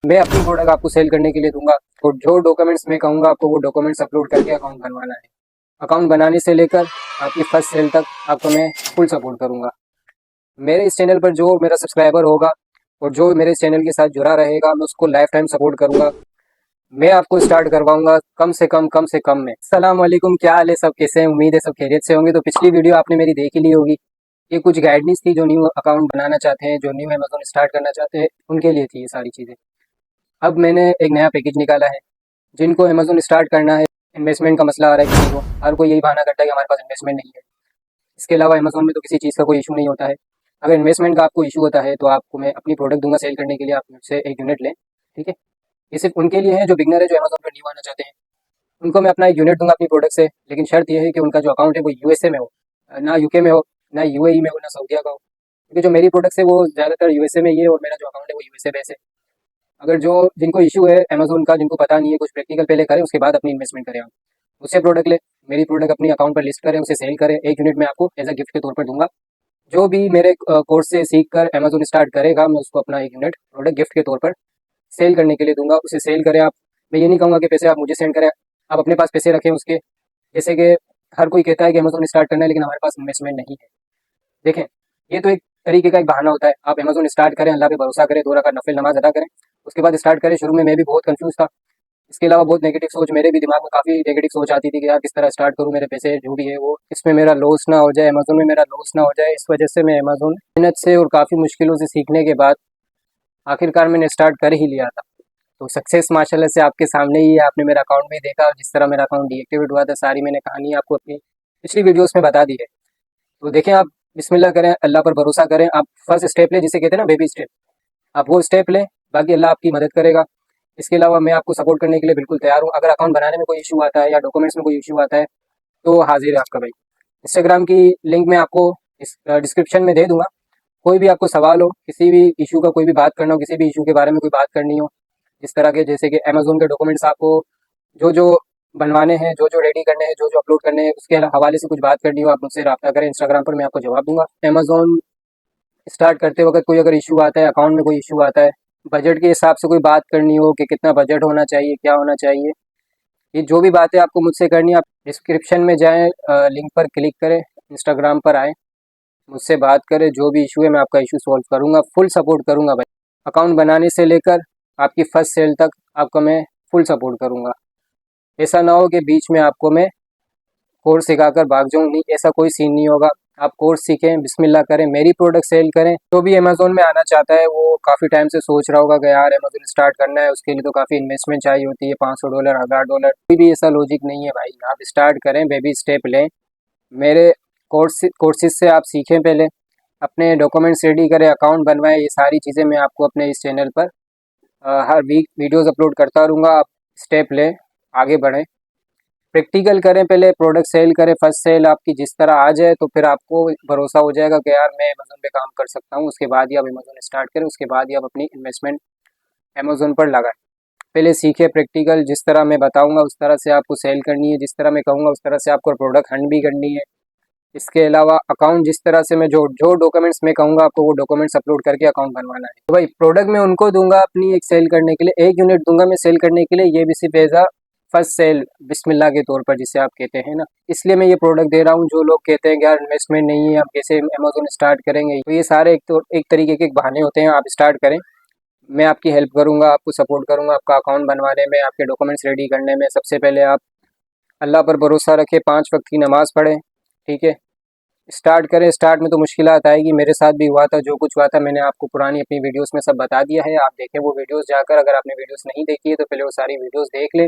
मैं अपनी प्रोडक्ट आपको सेल करने के लिए दूंगा और जो डॉक्यूमेंट्स मैं कहूँगा आपको वो डॉक्यूमेंट्स अपलोड करके अकाउंट बनवाना है। अकाउंट बनाने से लेकर आपकी फर्स्ट सेल तक आपको मैं फुल सपोर्ट करूँगा। मेरे इस चैनल पर जो मेरा सब्सक्राइबर होगा और जो मेरे इस चैनल के साथ जुड़ा रहेगा मैं उसको लाइफ टाइम सपोर्ट करूँगा। मैं आपको स्टार्ट करवाऊंगा कम से कम में। अस्सलाम वालेकुम, क्या हाल है सब, कैसे हैं? उम्मीद है सब खैरियत से होंगे। तो पिछली वीडियो आपने मेरी देख ही ली होगी। ये कुछ गाइडेंस थी जो न्यू अकाउंट बनाना चाहते हैं, जो न्यू अमेज़न स्टार्ट करना चाहते हैं, उनके लिए थी ये सारी चीज़ें। अब मैंने एक नया पैकेज निकाला है। जिनको अमेज़न स्टार्ट करना है, इन्वेस्टमेंट का मसला आ रहा है किसी को, हर कोई यही बहाना करता है कि हमारे पास इन्वेस्टमेंट नहीं है। इसके अलावा अमेज़न में तो किसी चीज़ का कोई इशू नहीं होता है। अगर इन्वेस्टमेंट का आपको इशू होता है तो आपको मैं अपनी प्रोडक्ट दूंगा सेल करने के लिए, आप मुझसे एक यूनिट लें, ठीक है। ये सिर्फ उनके लिए है जो बिगनर है, जो अमेज़न पर न्यू आना चाहते हैं। उनको मैं अपना एक यूनिट दूंगा अपनी प्रोडक्ट से, लेकिन शर्त यह है कि उनका जो अकाउंट है वो यूएसए में हो, ना यूके में हो, ना यूएई में हो, ना सऊदीया का हो। क्योंकि जो मेरी प्रोडक्ट है वो ज़्यादातर यूएसए में ही है और मेरा जो अकाउंट है वो यूएसए बेस है। अगर जो जिनको इशू है अमेज़न का, जिनको पता नहीं है, कुछ प्रैक्टिकल पहले करें, उसके बाद अपनी इन्वेस्टमेंट करें। आप उससे प्रोडक्ट ले, मेरी प्रोडक्ट अपनी अकाउंट पर लिस्ट करें, उसे सेल करें। एक यूनिट मैं आपको एज अ गिफ्ट के तौर पर दूंगा। जो भी मेरे कोर्स से सीख कर अमेज़न स्टार्ट करेगा मैं उसको अपना एक यूनिट प्रोडक्ट गिफ्ट के तौर पर सेल करने के लिए दूंगा। उसे सेल करें आप। मैं ये नहीं कहूँगा कि पैसे आप मुझे सेंड करें, आप अपने पास पैसे रखें उसके। जैसे कि हर कोई कहता है कि अमेज़न स्टार्ट करना है लेकिन हमारे पास इन्वेस्टमेंट नहीं है। देखें, ये तो एक तरीके का एक बहाना होता है। आप अमेज़न स्टार्ट करें, अल्लाह पे भरोसा करें, 2 रकात नफिल नमाज अदा करें, उसके बाद स्टार्ट करें। शुरू में मैं भी बहुत कंफ्यूज था। इसके अलावा बहुत नेगेटिव सोच, मेरे भी दिमाग में काफ़ी नेगेटिव सोच आती थी कि यार किस तरह स्टार्ट करूँ, मेरे पैसे जो भी है वो इसमें मेरा लॉस ना हो जाए, अमेज़न में मेरा लॉस ना हो जाए। इस वजह से मैं अमेज़न मेहनत से और काफ़ी मुश्किलों से सीखने के बाद आखिरकार मैंने स्टार्ट कर ही लिया था। तो सक्सेस माशाल्लाह से आपके सामने ही है। आपने मेरा अकाउंट भी देखा और जिस तरह मेरा अकाउंट डीएक्टिवेट हुआ था, सारी मैंने कहानी आपको अपनी पिछली वीडियोस में बता दी है। तो देखें, आप बिस्मिल्लाह करें, अल्लाह पर भरोसा करें। आप फर्स्ट स्टेप लें, जिसे कहते हैं ना बेबी स्टेप, आप वो स्टेप लें, बाकी अल्लाह आपकी मदद करेगा। इसके अलावा मैं आपको सपोर्ट करने के लिए बिल्कुल तैयार हूँ। अगर अकाउंट बनाने में कोई इशू आता है या डॉक्यूमेंट्स में कोई इशू आता है तो हाजिर है आपका भाई। इंस्टाग्राम की लिंक मैं आपको इस डिस्क्रिप्शन में दे दूंगा। कोई भी आपको सवाल हो, किसी भी इशू का, कोई भी बात करना हो, किसी भी इशू के बारे में कोई बात करनी हो, जिस तरह के, जैसे कि अमेज़न के डॉक्यूमेंट्स आपको जो जो बनवाने हैं, जो जो रेडी करने हैं, जो जो अपलोड करने हैं, उसके हवाले से कुछ बात करनी हो, आप मुझसे रब्ता करें इंस्टाग्राम पर, मैं आपको जवाब दूंगा। अमेज़न स्टार्ट करते वक्त कोई अगर इशू आता है, अकाउंट में कोई इशू आता है, बजट के हिसाब से कोई बात करनी हो कि कितना बजट होना चाहिए, क्या होना चाहिए, ये जो भी बातें आपको मुझसे करनी है, आप डिस्क्रिप्शन में जाएँ, लिंक पर क्लिक करें, इंस्टाग्राम पर आएँ, मुझसे बात करें। जो भी इशू है मैं आपका इशू सॉल्व करूँगा, फुल सपोर्ट करूँगा भाई। अकाउंट बनाने से लेकर आपकी फर्स्ट सेल तक आपका मैं फुल सपोर्ट करूँगा। ऐसा ना हो कि बीच में आपको मैं कोर्स सिखाकर भाग जाऊँ, नहीं, ऐसा कोई सीन नहीं होगा। आप कोर्स सीखें, बिस्मिल्लाह करें, मेरी प्रोडक्ट सेल करें। जो भी अमेज़न में आना चाहता है वो काफ़ी टाइम से सोच रहा होगा कि यार अमेज़न स्टार्ट करना है, उसके लिए तो काफ़ी इन्वेस्टमेंट चाहिए होती है, $500, $1000। कोई भी ऐसा लॉजिक नहीं है भाई। आप स्टार्ट करें, बेबी स्टेप लें। मेरे कोर्सेज से आप सीखें, पहले अपने डॉक्यूमेंट्स रेडी करें, अकाउंट बनवाएं। ये सारी चीज़ें मैं आपको अपने इस चैनल पर हर वीक वीडियोस अपलोड करता रहूँगा। आप स्टेप लें, आगे बढ़ें, प्रैक्टिकल करें, पहले प्रोडक्ट सेल करें। फर्स्ट सेल आपकी जिस तरह आ जाए तो फिर आपको भरोसा हो जाएगा कि यार मैं अमेज़न पे काम कर सकता हूँ। उसके बाद ही आप अमेज़न स्टार्ट करें, उसके बाद ही आप अपनी इन्वेस्टमेंट अमेज़न पर लगाएं। पहले सीखें प्रैक्टिकल, जिस तरह मैं बताऊँगा उस तरह से आपको सेल करनी है, जिस तरह मैं कहूँगा उस तरह से आपको प्रोडक्ट हंड भी करनी है। इसके अलावा अकाउंट जिस तरह से मैं जो जो डॉक्यूमेंट्स मैं कहूँगा आपको वो डॉक्यूमेंट्स अपलोड करके अकाउंट बनवाना है। तो भाई प्रोडक्ट मैं उनको दूंगा अपनी एक सेल करने के लिए, एक यूनिट दूंगा मैं सेल करने के लिए, ये भी सिर्फ एज अ फर्स्ट सेल, बिस्मिल्लाह के तौर पर जिसे आप कहते हैं ना, इसलिए मैं ये प्रोडक्ट दे रहा हूँ। जो लोग कहते हैं कि यार इन्वेस्टमेंट नहीं है, आप कैसे अमेज़न स्टार्ट करेंगे, तो ये सारे एक तरीके के बहाने होते हैं। आप स्टार्ट करें, मैं आपकी हेल्प करूँगा, आपको सपोर्ट करूँगा, आपका अकाउंट बनवाने में, आपके डॉक्यूमेंट्स रेडी करने में। सबसे पहले आप अल्लाह पर भरोसा रखें, 5 वक्त की नमाज़ पढ़ें, ठीक है। स्टार्ट करें। स्टार्ट में तो मुश्किलात आएगी, मेरे साथ भी हुआ था। जो कुछ हुआ था मैंने आपको पुरानी अपनी वीडियोस में सब बता दिया है, आप देखें वो वीडियोस जाकर। अगर आपने वीडियोस नहीं देखी है तो पहले वो सारी वीडियोस देख लें।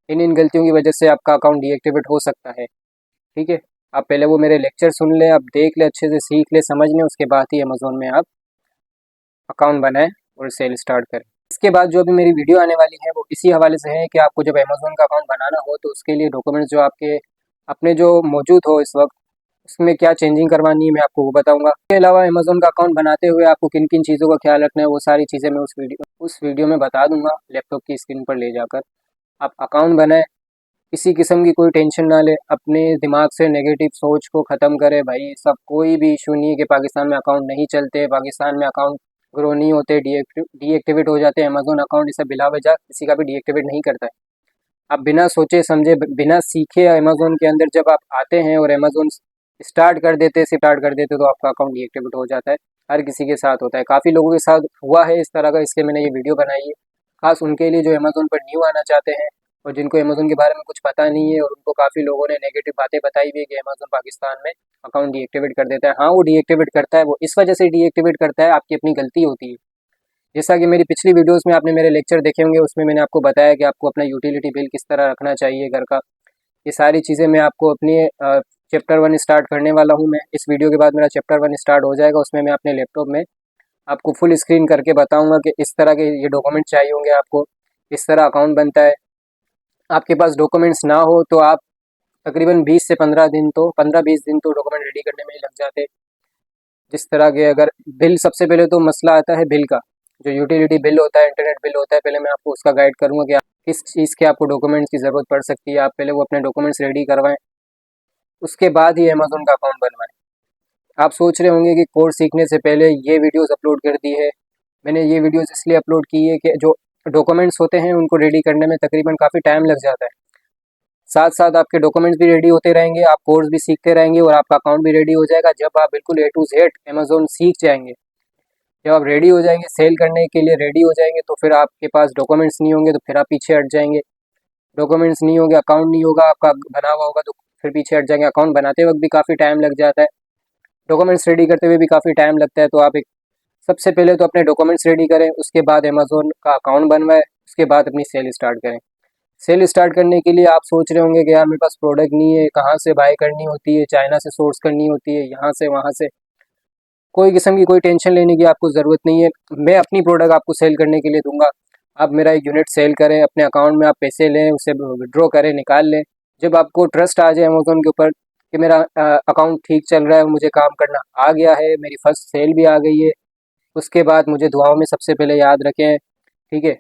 इन गलतियों की वजह से आपका अकाउंट डीएक्टिवेट हो सकता है, ठीक है। आप पहले वो मेरे लेक्चर सुन लें, आप देख लें, अच्छे से सीख लें, समझ लें, उसके बाद ही अमेज़न में आप अकाउंट बनाएं और सेल स्टार्ट करें। इसके बाद जो भी मेरी वीडियो आने वाली है वो इसी हवाले से है कि आपको जब अमेज़न का अकाउंट बनाना हो तो उसके लिए डॉक्यूमेंट्स जो आपके अपने जो मौजूद हो इस वक्त, उसमें क्या चेंजिंग करवानी है मैं आपको वो बताऊंगा। इसके अलावा अमेज़न का अकाउंट बनाते हुए आपको किन किन चीज़ों का ख्याल रखना है, वो सारी चीज़ें मैं उस वीडियो में बता दूंगा, लैपटॉप की स्क्रीन पर ले जाकर। आप अकाउंट बनाएं, किसी किस्म की कोई टेंशन ना ले, अपने दिमाग से नेगेटिव सोच को ख़त्म करें भाई। सब कोई भी इशू नहीं है कि पाकिस्तान में अकाउंट नहीं चलते, पाकिस्तान में अकाउंट ग्रो नहीं होते, डीएक्टिवेट हो जाते हैं। अमेजोन अकाउंट इसे बिला वजह किसी का भी डीएक्टिवेट नहीं करता है। आप बिना सोचे समझे, बिना सीखे अमेजोन के अंदर जब आप आते हैं और अमेजोन स्टार्ट कर देते तो आपका अकाउंट डीएक्टिवेट हो जाता है। हर किसी के साथ होता है, काफ़ी लोगों के साथ हुआ है इस तरह का, इसलिए मैंने ये वीडियो बनाई है खास उनके लिए जो अमेजोन पर न्यू आना चाहते हैं और जिनको अमेजोन के बारे में कुछ पता नहीं है, और उनको काफ़ी लोगों ने नेगेटिव बातें बताई भी है कि अमेजोन पाकिस्तान में अकाउंट डीएक्टिवेट कर देता है। हाँ, वो डीएक्टिवेट करता है, वो इस वजह से डीएक्टिवेट करता है, आपकी अपनी गलती होती है। जैसा कि मेरी पिछली वीडियोस में आपने मेरे लेक्चर देखे होंगे, उसमें मैंने आपको बताया कि आपको अपना यूटिलिटी बिल किस तरह रखना चाहिए घर का। ये सारी चीज़ें मैं आपको अपनी चैप्टर 1 स्टार्ट करने वाला हूँ। मैं इस वीडियो के बाद मेरा चैप्टर 1 स्टार्ट हो जाएगा, उसमें मैं अपने लैपटॉप में आपको फुल स्क्रीन करके बताऊंगा कि इस तरह के ये डॉक्यूमेंट चाहिए होंगे आपको, इस तरह अकाउंट बनता है। आपके पास डॉक्यूमेंट्स ना हो तो आप तकरीबन 20 से 15 दिन तो 15-20 दिन तो डॉक्यूमेंट रेडी करने में ही लग जाते। जिस तरह के अगर बिल, सबसे पहले तो मसला आता है बिल का, जो यूटिलिटी बिल होता है, इंटरनेट बिल होता है, पहले मैं आपको उसका गाइड करूंगा कि किस चीज़ के आपको डॉक्यूमेंट्स की ज़रूरत पड़ सकती है। आप पहले वो अपने डॉक्यूमेंट्स रेडी करवाएं, उसके बाद ही अमेजोन का अकाउंट बनवाएं। आप सोच रहे होंगे कि कोर्स सीखने से पहले ये वीडियोस अपलोड कर दी है। मैंने ये वीडियोस इसलिए अपलोड की है कि जो डॉक्यूमेंट्स होते हैं उनको रेडी करने में तकरीबन काफ़ी टाइम लग जाता है। साथ साथ आपके डॉक्यूमेंट्स भी रेडी होते रहेंगे, आप कोर्स भी सीखते रहेंगे और आपका अकाउंट भी रेडी हो जाएगा। जब आप बिल्कुल A to Z अमेजोन सीख जाएंगे, जब आप रेडी हो जाएंगे, सेल करने के लिए रेडी हो जाएंगे, तो फिर आपके पास डॉक्यूमेंट्स नहीं होंगे तो फिर आप पीछे हट जाएंगे। डॉक्यूमेंट्स नहीं होंगे, अकाउंट नहीं होगा आपका बना हुआ होगा, तो फिर पीछे हट जाएंगे। अकाउंट बनाते वक्त भी काफ़ी टाइम लग जाता है, डॉक्यूमेंट्स रेडी करते हुए भी काफ़ी टाइम लगता है। तो आप एक सबसे पहले तो अपने डॉक्यूमेंट्स रेडी करें, उसके बाद अमेजोन का अकाउंट बनवाएं, उसके बाद अपनी सेल स्टार्ट करें। सेल स्टार्ट करने के लिए आप सोच रहे होंगे कि यार मेरे पास प्रोडक्ट नहीं है, कहाँ से बाय करनी होती है, चाइना से सोर्स करनी होती है, यहाँ से वहाँ से। कोई किस्म की कोई टेंशन लेने की आपको ज़रूरत नहीं है। मैं अपनी प्रोडक्ट आपको सेल करने के लिए दूंगा। आप मेरा एक यूनिट सेल करें, अपने अकाउंट में आप पैसे लें, उसे विड्रॉ करें, निकाल लें। जब आपको ट्रस्ट आ जाए अमेजोन के ऊपर कि मेरा अकाउंट ठीक चल रहा है, मुझे काम करना आ गया है, मेरी फर्स्ट सेल भी आ गई है, उसके बाद मुझे दुआओं में सबसे पहले याद रखें, ठीक है।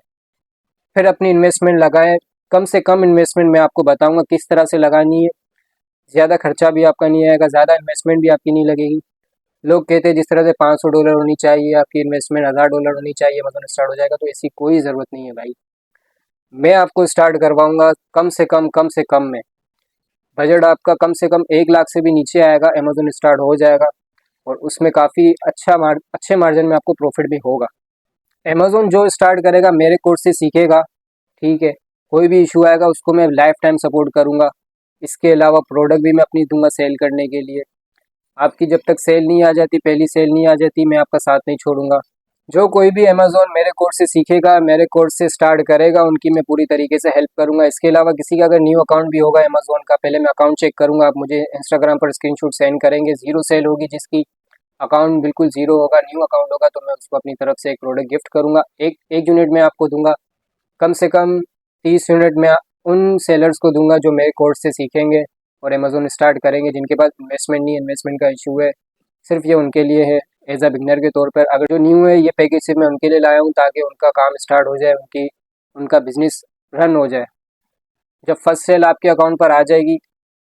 फिर अपनी इन्वेस्टमेंट लगाएं। कम से कम इन्वेस्टमेंट मैं आपको बताऊंगा किस तरह से लगानी है। ज़्यादा खर्चा भी आपका नहीं आएगा, ज़्यादा इन्वेस्टमेंट भी आपकी नहीं लगेगी। लोग कहते हैं जिस तरह से $500 होनी चाहिए, आपकी इन्वेस्टमेंट $1000 होनी चाहिए, अमेज़न स्टार्ट हो जाएगा, तो ऐसी कोई ज़रूरत नहीं है भाई। मैं आपको स्टार्ट करवाऊंगा कम से कम में। बजट आपका कम से कम 1 लाख से भी नीचे आएगा, अमेज़न स्टार्ट हो जाएगा और उसमें काफ़ी अच्छे मार्जिन में आपको प्रॉफिट भी होगा। अमेज़न जो स्टार्ट करेगा मेरे कोर्स से सीखेगा, ठीक है। कोई भी इशू आएगा उसको मैं लाइफ टाइम सपोर्ट करूंगा। इसके अलावा प्रोडक्ट भी मैं अपनी दूंगा सेल करने के लिए। आपकी जब तक सेल नहीं आ जाती, पहली सेल नहीं आ जाती, मैं आपका साथ नहीं छोड़ूंगा। जो कोई भी अमेज़न मेरे कोर्स से सीखेगा, मेरे कोर्स से स्टार्ट करेगा, उनकी मैं पूरी तरीके से हेल्प करूंगा। इसके अलावा किसी का अगर न्यू अकाउंट भी होगा अमेज़न का, पहले मैं अकाउंट चेक करूंगा। आप मुझे इंस्टाग्राम पर स्क्रीनशॉट सेंड करेंगे। जीरो सेल होगी जिसकी, अकाउंट बिल्कुल जीरो होगा, न्यू अकाउंट होगा, तो मैं उसको अपनी तरफ से एक प्रोडक्ट गिफ्ट करूंगा। एक यूनिट में आपको दूंगा। कम से कम 30 यूनिट में उन सेलर्स को दूंगा जो मेरे कोर्स से सीखेंगे और अमेज़न स्टार्ट करेंगे, जिनके पास इन्वेस्टमेंट नहीं है, इन्वेस्टमेंट का इशू है। सिर्फ ये उनके लिए है, एज अ बिगनर के तौर पर। अगर जो न्यू है, ये पैकेज सिर्फ मैं उनके लिए लाया हूँ ताकि उनका काम स्टार्ट हो जाए, उनका बिजनेस रन हो जाए। जब फर्स्ट सेल आपके अकाउंट पर आ जाएगी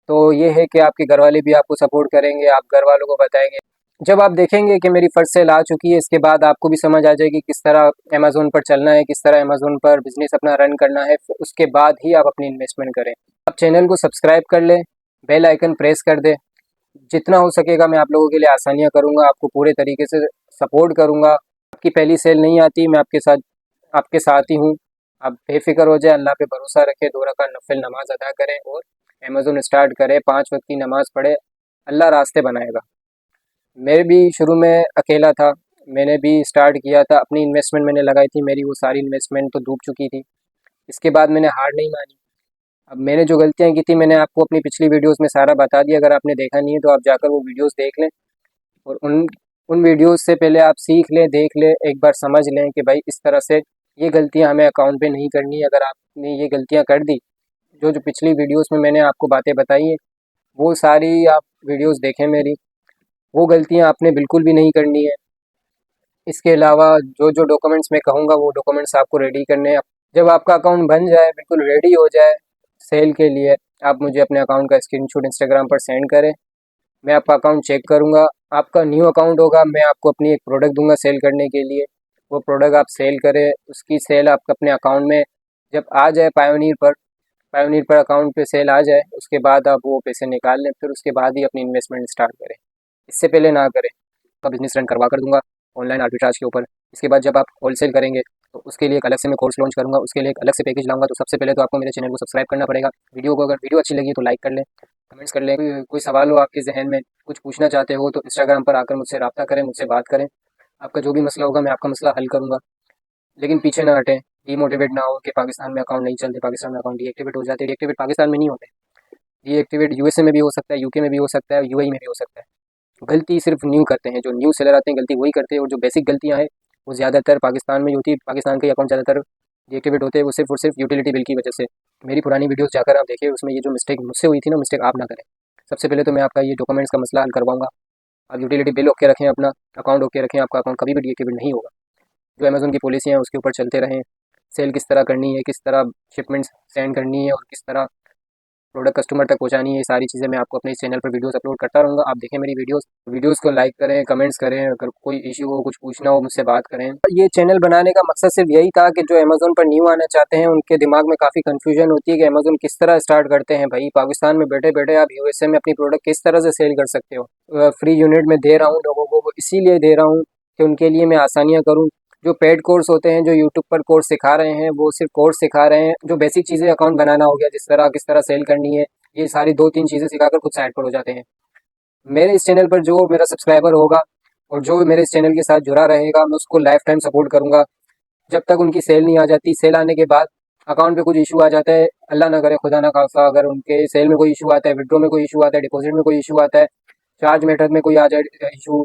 तो ये है कि आपके घर वाले भी आपको सपोर्ट करेंगे, आप घर वालों को बताएंगे। जब आप देखेंगे कि मेरी फर्स्ट सेल आ चुकी है, इसके बाद आपको भी समझ आ जाएगी किस तरह अमेज़न पर चलना है, किस तरह अमेज़न पर बिजनेस अपना रन करना है। फिर उसके बाद ही आप अपनी इन्वेस्टमेंट करें। आप चैनल को सब्सक्राइब कर लें, बेल आइकन प्रेस कर दें। जितना हो सकेगा मैं आप लोगों के लिए आसानियाँ करूँगा, आपको पूरे तरीके से सपोर्ट करूँगा। आपकी पहली सेल नहीं आती, मैं आपके साथ ही हूँ। आप बेफिक्र हो जाए, अल्लाह पे भरोसा रखें, 2 रकात नफिल नमाज अदा करें और अमेज़न स्टार्ट करें। 5 वक्त की नमाज पढ़े, अल्लाह रास्ते बनाएगा। मैं भी शुरू में अकेला था, मैंने भी स्टार्ट किया था, अपनी इन्वेस्टमेंट मैंने लगाई थी, मेरी वो सारी इन्वेस्टमेंट तो डूब चुकी थी। इसके बाद मैंने हार नहीं मानी। अब मैंने जो गलतियाँ की थी मैंने आपको अपनी पिछली वीडियोस में सारा बता दिया। अगर आपने देखा नहीं है तो आप जाकर वो वीडियोस देख लें और उन उन वीडियोस से पहले आप सीख लें, देख लें, एक बार समझ लें कि भाई इस तरह से ये गलतियाँ हमें अकाउंट पे नहीं करनी है। अगर आपने ये गलतियाँ कर दी, जो जो पिछली वीडियोस में मैंने आपको बातें बताई हैं, वो सारी आप वीडियोस देखें मेरी, वो गलतियाँ आपने बिल्कुल भी नहीं करनी है। इसके अलावा जो जो डॉक्यूमेंट्स मैं कहूँगा वो डॉक्यूमेंट्स आपको रेडी करने हैं। जब आपका अकाउंट बन जाए, बिल्कुल रेडी हो जाए सेल के लिए, आप मुझे अपने अकाउंट का स्क्रीनशॉट इंस्टाग्राम पर सेंड करें। मैं आपका अकाउंट चेक करूँगा। आपका न्यू अकाउंट होगा, मैं आपको अपनी एक प्रोडक्ट दूंगा सेल करने के लिए। वो प्रोडक्ट आप सेल करें, उसकी सेल आप अपने अकाउंट में जब आ जाए पायोनीर पर अकाउंट पे सेल आ जाए, उसके बाद आप वो पैसे निकाल लें, फिर उसके बाद ही अपनी इन्वेस्टमेंट स्टार्ट करें। इससे पहले ना करें। का बिजनेस रन करवा कर दूंगा ऑनलाइन आर्बिट्राज के ऊपर। इसके बाद जब आप होलसेल करेंगे तो उसके लिए एक अलग से मैं कोर्स लॉन्च करूंगा, उसके लिए एक अलग से पैकेज लाऊंगा। तो सबसे पहले तो आपको मेरे चैनल को सब्सक्राइब करना पड़ेगा। अगर वीडियो अच्छी लगी तो लाइक कर लें, कमेंट्स कर लें। कोई सवाल हो आपके जहन में, कुछ पूछना चाहते हो, तो इंस्टाग्राम पर आकर मुझसे रब्ता करें, मुझसे बात करें। आपका जो भी मसला होगा मैं आपका मसला हल करूँगा। लेकिन पीछे ना हटें, डीमोटिवेट ना हो कि पाकिस्तान में अकाउंट नहीं चलते, पाकिस्तान में अकाउंट डीएक्टिवेट हो जाते हैं। डीएक्टिवेट पाकिस्तान में नहीं होते, डीएक्टिवेट यूएसए में भी हो सकता है, यूके में भी हो सकता है, यूएई में भी हो सकता है। गलती सिर्फ न्यू करते हैं, जो न्यू सेलर आते हैं गलती वही करते हैं, और जो बेसिक गलतियां हैं वो ज़्यादातर पाकिस्तान में ही होती है। पाकिस्तान के अकाउंट ज़्यादातर डीएक्टिवेट होते हैं, वो सिर्फ और सिर्फ यूटिलिटी बिल की वजह से। मेरी पुरानी वीडियोस जाकर आप देखिए, उसमें ये जो मिस्टेक मुझसे हुई थी ना, मिस्टेक आप ना करें। सबसे पहले तो मैं आपका ये डॉक्यूमेंट्स का मसला हल करवाऊंगा। आप यूटिलिटी बिल ओके रखें, अपना अकाउंट ओके रखें, आपका अकाउंट कभी भी डीएक्टिवेट नहीं होगा। जो अमेज़न की पॉलिसी है उसके ऊपर चलते रहें। सेल किस तरह करनी है, किस तरह शिपमेंट्स सेंड करनी है, और किस तरह प्रोडक्ट कस्टमर तक पहुंचानी है, ये सारी चीज़ें मैं आपको अपने इस चैनल पर वीडियोस अपलोड करता रहूँगा। आप देखें मेरी वीडियोस को लाइक करें, कमेंट्स करें, अगर कोई इशू हो, कुछ पूछना हो, मुझसे बात करें। ये चैनल बनाने का मकसद सिर्फ यही था कि जो अमेज़न पर न्यू आना चाहते हैं उनके दिमाग में काफ़ी कन्फ्यूजन होती है कि अमेज़न किस तरह स्टार्ट करते हैं। भाई पाकिस्तान में बैठे बैठे आप यूएसए में अपनी प्रोडक्ट किस तरह से सेल कर सकते हो। फ्री यूनिट में दे रहा हूँ लोगों को, वो इसीलिए दे रहा हूँ कि उनके लिए मैं आसानियाँ करूँ। जो पेड कोर्स होते हैं, जो यूट्यूब पर कोर्स सिखा रहे हैं, वो सिर्फ कोर्स सिखा रहे हैं। जो बेसिक चीज़ें अकाउंट बनाना हो गया, जिस तरह किस तरह सेल करनी है, ये सारी 2-3 चीज़ें सिखाकर खुद साइड पर हो जाते हैं। मेरे इस चैनल पर जो मेरा सब्सक्राइबर होगा और जो मेरे इस चैनल के साथ जुड़ा रहेगा, मैं उसको लाइफ टाइम सपोर्ट करूंगा जब तक उनकी सेल नहीं आ जाती। सेल आने के बाद अकाउंट पे कुछ इशू आ जाता है, अल्लाह ना करे, खुदा ना खासा, अगर उनके सेल में कोई इशू आता है, विड्रो में कोई इशू आता है, डिपॉजिट में कोई इशू आता है, चार्ज मेथड में कोई आ जाए इशू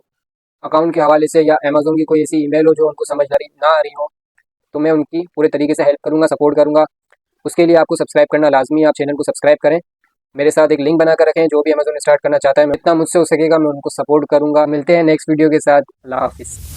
अकाउंट के हवाले से, या अमेजोन की कोई ऐसी ईमेल हो जो उनको समझदारी ना आ रही हो, तो मैं उनकी पूरे तरीके से हेल्प करूंगा, सपोर्ट करूंगा। उसके लिए आपको सब्सक्राइब करना लाजमी है। आप चैनल को सब्सक्राइब करें, मेरे साथ एक लिंक बना कर रखें। जो भी अमेजोन स्टार्ट करना चाहता है, मैं इतना मुझसे हो सकेगा मैं उनको सपोर्ट करूंगा। मिलते हैं नेक्स्ट वीडियो के साथ। अल्लाह हाफिज़।